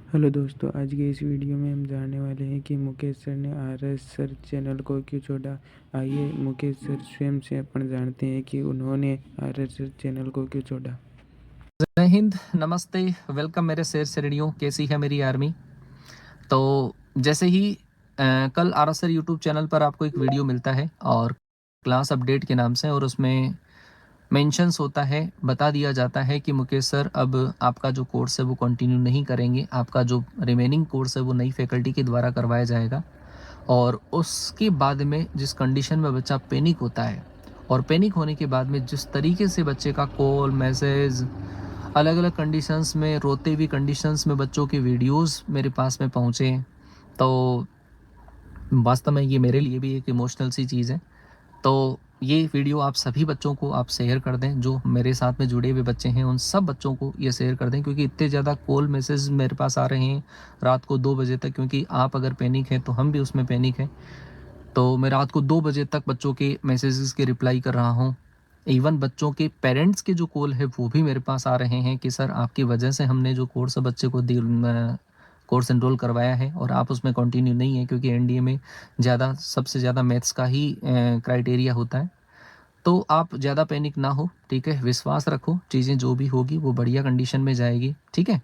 Hello दोस्तों, आज के इस वीडियो में हम जानने वाले हैं कि मुकेश सर ने आर.एस. सर चैनल को क्यों छोड़ा। आइए मुकेश सर स्वयं से अपन जानते हैं कि उन्होंने आर.एस. सर चैनल को क्यों छोड़ा। जय हिंद, नमस्ते, वेलकम मेरे शेर श्रेणियों। कैसी है मेरी आर्मी। तो जैसे ही कल आरएसआर यूट्यूब चैनल पर आपको एक वीडियो मिलता है और क्लास अपडेट के नाम से, और उसमें मेंशंस होता है, बता दिया जाता है कि मुकेश सर अब आपका जो कोर्स है वो कंटिन्यू नहीं करेंगे। आपका जो रिमेनिंग कोर्स है वो नई फैकल्टी के द्वारा करवाया जाएगा। और उसके बाद में जिस कंडीशन में बच्चा पैनिक होता है, और पैनिक होने के बाद में जिस तरीके से बच्चे का कॉल मैसेज अलग अलग कंडीशंस में, रोते हुए कंडीशंस में बच्चों के वीडियोस मेरे पास में पहुँचे, तो वास्तव में ये मेरे लिए भी एक इमोशनल सी चीज़ है। तो ये वीडियो आप सभी बच्चों को आप शेयर कर दें, जो मेरे साथ में जुड़े हुए बच्चे हैं उन सब बच्चों को ये शेयर कर दें, क्योंकि इतने ज़्यादा कॉल मैसेज मेरे पास आ रहे हैं रात को 2 बजे तक। क्योंकि आप अगर पैनिक हैं तो हम भी उसमें पैनिक हैं। तो मैं रात को 2 बजे तक बच्चों के मैसेजेस के रिप्लाई कर रहा हूँ। इवन बच्चों के पेरेंट्स के जो कॉल है वो भी मेरे पास आ रहे हैं कि सर आपकी वजह से हमने जो कोर्स बच्चे को कोर्स एनरोल करवाया है और आप उसमें कंटिन्यू नहीं है, क्योंकि एनडीए में सबसे ज़्यादा मैथ्स का ही क्राइटेरिया होता है। तो आप ज़्यादा पैनिक ना हो, ठीक है, विश्वास रखो, चीज़ें जो भी होगी वो बढ़िया कंडीशन में जाएगी, ठीक है।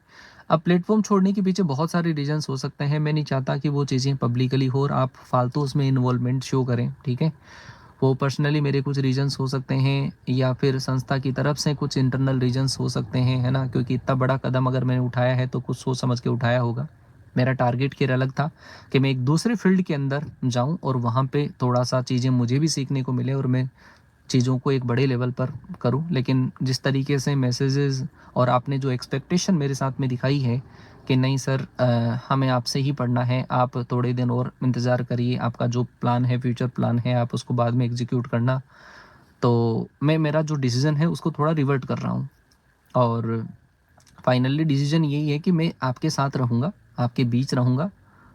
अब प्लेटफॉर्म छोड़ने के पीछे बहुत सारे रीजंस हो सकते हैं। मैं नहीं चाहता कि वो चीज़ें पब्लिकली हो और आप फालतू उसमें इन्वॉल्वमेंट शो करें, ठीक है। वो पर्सनली मेरे कुछ रीजंस हो सकते हैं, या फिर संस्था की तरफ से कुछ इंटरनल रीजंस हो सकते हैं, है ना, क्योंकि इतना बड़ा कदम अगर मैंने उठाया है तो कुछ सोच समझ के उठाया होगा। मेरा टारगेट केर अलग था कि मैं एक दूसरे फील्ड के अंदर जाऊं और वहाँ पे थोड़ा सा चीज़ें मुझे भी सीखने को मिले और मैं चीज़ों को एक बड़े लेवल पर करूं। लेकिन जिस तरीके से मैसेजेस और आपने जो एक्सपेक्टेशन मेरे साथ में दिखाई है कि नहीं सर, हमें आपसे ही पढ़ना है, आप थोड़े दिन और इंतज़ार करिए, आपका जो प्लान है, फ्यूचर प्लान है, आप उसको बाद में एग्जीक्यूट करना। तो मैं मेरा जो डिसीज़न है उसको थोड़ा रिवर्ट कर रहा हूँ। और फाइनली डिसीजन यही है कि मैं आपके साथ रहूँगा, आपके बीच रहूँगा।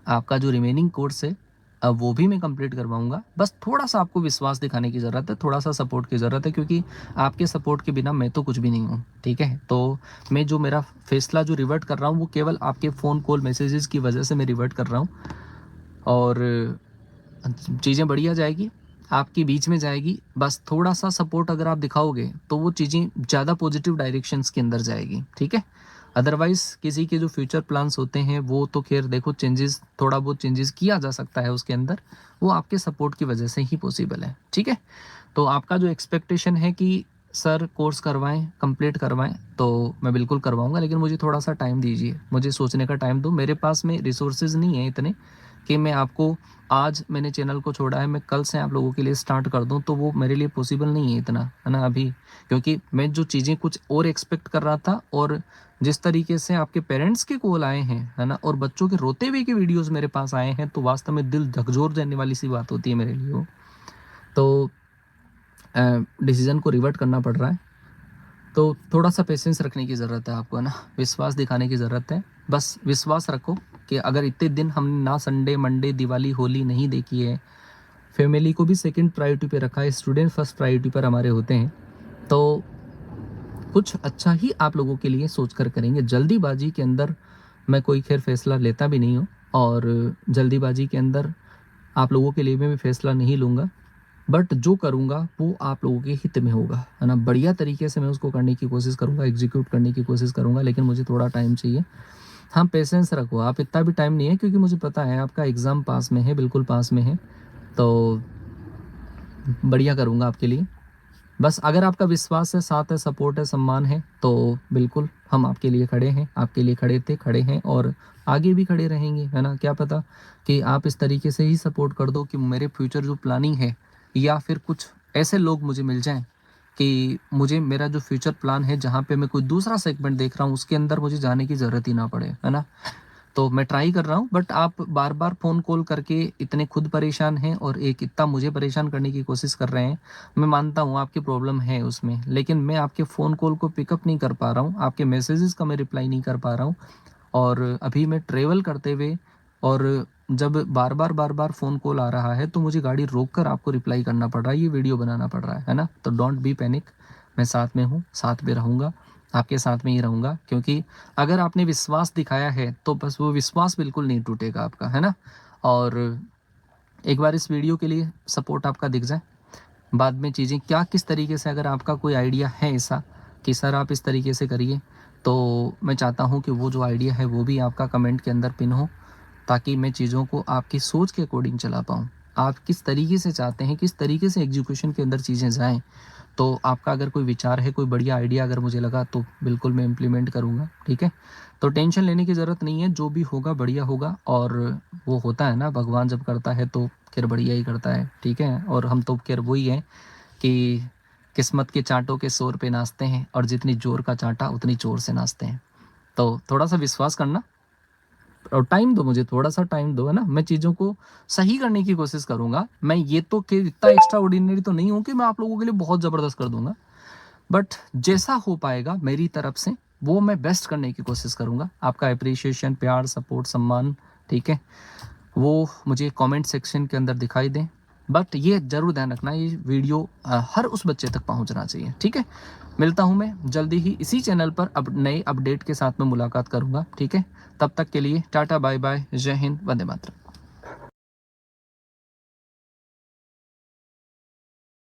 आपका जो रिमेनिंग कोर्स है वो भी मैं कंप्लीट करवाऊँगा। बस थोड़ा-सा आपको विश्वास दिखाने की ज़रूरत है, थोड़ा-सा सपोर्ट की ज़रूरत है, क्योंकि आपके सपोर्ट के बिना मैं तो कुछ भी नहीं हूँ, ठीक है? तो मैं जो मेरा फैसला जो रिवर्ट कर रहा हूँ वो केवल आपके फ़ोन कॉल मैसेजेस की वजह से मैं रिवर्ट कर रहा हूँ। और चीज़ें बढ़िया जाएगी, आपके बीच में जाएगी। बस थोड़ा-सा सपोर्ट अगर आप दिखाओगे तो वो चीज़ें ज़्यादा पॉजिटिव डायरेक्शंस के अंदर जाएगी, ठीक है? अदरवाइज़ किसी के जो फ्यूचर प्लान्स होते हैं वो तो ख़ैर देखो, चेंजेस थोड़ा बहुत चेंजेस किया जा सकता है उसके अंदर, वो आपके सपोर्ट की वजह से ही पॉसिबल है, ठीक है? तो आपका जो एक्सपेक्टेशन है कि सर कोर्स करवाएँ, कंप्लीट करवाएँ, तो मैं बिल्कुल करवाऊँगा, लेकिन मुझे थोड़ा-सा टाइम दीजिए, मुझे सोचने का टाइम दो। मेरे पास में रिसोर्सेज़ नहीं है इतने कि मैं आपको, आज मैंने चैनल को छोड़ा है, मैं कल से आप लोगों के लिए स्टार्ट कर दूँ, तो वो मेरे लिए पॉसिबल नहीं है इतना, है ना अभी। क्योंकि मैं जो चीज़ें कुछ और एक्सपेक्ट कर रहा था, और जिस तरीके से आपके पेरेंट्स के कॉल आए हैं, है ना, और बच्चों के रोते हुए के वीडियोज़ मेरे पास आए हैं, तो वास्तव में दिल झकझोर देने वाली सी बात होती है मेरे लिए वो। तो डिसीज़न को रिवर्ट करना पड़ रहा है। तो थोड़ा-सा पेशेंस रखने की ज़रूरत है आपको, है ना, विश्वास दिखाने की ज़रूरत है। बस विश्वास रखो कि अगर इतने दिन हमने ना संडे, मंडे, दिवाली, होली नहीं देखी है, फैमिली को भी सेकंड प्रायोरिटी पे रखा है, स्टूडेंट फर्स्ट प्रायोरिटी पर हमारे होते हैं, तो कुछ अच्छा ही आप लोगों के लिए सोच कर करेंगे। जल्दीबाजी के अंदर मैं कोई ख़ैर फ़ैसला लेता भी नहीं हूँ, और जल्दीबाजी के अंदर आप लोगों के लिए मैं भी फ़ैसला नहीं लूँगा। बट जो करूँगा वो आप लोगों के हित में होगा, है ना? बढ़िया तरीके से मैं उसको करने की कोशिश करूँगा, एग्ज़ीक्यूट करने की कोशिश करूँगा, लेकिन मुझे थोड़ा टाइम चाहिए। हाँ, पेशेंस रखो आप, इतना भी टाइम नहीं है, क्योंकि मुझे पता है आपका एग्ज़ाम पास में है, बिल्कुल पास में है। तो बढ़िया करूँगा आपके लिए। बस अगर आपका विश्वास है, साथ है, सपोर्ट है, सम्मान है, तो बिल्कुल हम आपके लिए खड़े हैं, आपके लिए खड़े थे, खड़े हैं और आगे भी खड़े रहेंगे, है ना? क्या पता कि आप इस तरीके से ही सपोर्ट कर दो कि मेरे फ्यूचर जो प्लानिंग है, या फिर कुछ ऐसे लोग मुझे मिल जाएँ कि मुझे मेरा जो फ्यूचर प्लान है, जहाँ पे मैं कोई दूसरा सेगमेंट देख रहा हूँ, उसके अंदर मुझे जाने की ज़रूरत ही ना पड़े, है ना? तो मैं ट्राई कर रहा हूँ, बट आप बार-बार फ़ोन कॉल करके इतने खुद परेशान हैं और एक इतना मुझे परेशान करने की कोशिश कर रहे हैं। मैं मानता हूँ आपकी प्रॉब्लम है उसमें, लेकिन मैं आपके फ़ोन कॉल को पिकअप नहीं कर पा रहा हूँ, आपके मैसेजेस का मैं रिप्लाई नहीं कर पा रहा हूँ। और अभी मैं ट्रैवल करते हुए, और जब बार-बार फ़ोन कॉल आ रहा है, तो मुझे गाड़ी रोक कर आपको रिप्लाई करना पड़ रहा है, ये वीडियो बनाना पड़ रहा है ना? तो डोंट बी पैनिक, मैं साथ में हूँ, साथ में रहूँगा। आपके साथ में ही रहूँगा, क्योंकि अगर आपने विश्वास दिखाया है तो बस वो विश्वास बिल्कुल नहीं टूटेगा आपका, है ना? और एक बार इस वीडियो के लिए सपोर्ट आपका दिख जाए, बाद में चीज़ें क्या किस तरीके से, अगर आपका कोई आइडिया है ऐसा कि सर आप इस तरीके से करिए, तो मैं चाहता हूँ कि वो जो आइडिया है वो भी आपका कमेंट के अंदर पिन हो, ताकि मैं चीज़ों को आपकी सोच के अकॉर्डिंग चला पाऊँ। आप किस तरीके से चाहते हैं, किस तरीके से एग्जीक्यूशन के अंदर चीज़ें जाएँ, तो आपका अगर कोई विचार है, कोई बढ़िया आइडिया अगर मुझे लगा तो बिल्कुल मैं इम्प्लीमेंट करूँगा, ठीक है? तो टेंशन लेने की ज़रूरत नहीं है, जो भी होगा बढ़िया होगा। और वो होता है ना, भगवान जब करता है तो फिर बढ़िया ही करता है, ठीक है? और हम तो फिर वही हैं कि किस्मत के चाँटों के शोर पे नाचते हैं, और जितनी ज़ोर का चाँटा उतनी ज़ोर से नाचते हैं। तो थोड़ा-सा विश्वास करना और टाइम दो मुझे, थोड़ा-सा टाइम दो, है ना? मैं चीज़ों को सही करने की कोशिश करूँगा। मैं ये तो कि इतना एक्स्ट्रा ऑर्डिनरी तो नहीं हूँ कि मैं आप लोगों के लिए बहुत ज़बरदस्त कर दूँगा। बट जैसा हो पाएगा मेरी तरफ से, वो मैं बेस्ट करने की कोशिश करूँगा। आपका एप्रिसिएशन, प्यार, सपोर्ट, सम्मान, ठीक है? वो मुझे कमेंट सेक्शन के अंदर दिखाई दें। बट ये ज़रूर ध्यान रखना, ये वीडियो हर उस बच्चे तक पहुँचना चाहिए, ठीक है? मिलता हूँ मैं जल्दी ही इसी चैनल पर अब नए अपडेट के साथ में मुलाकात करूँगा, ठीक है? तब तक के लिए टाटा, बाय बाय, जय हिंद, वंदे मातरम।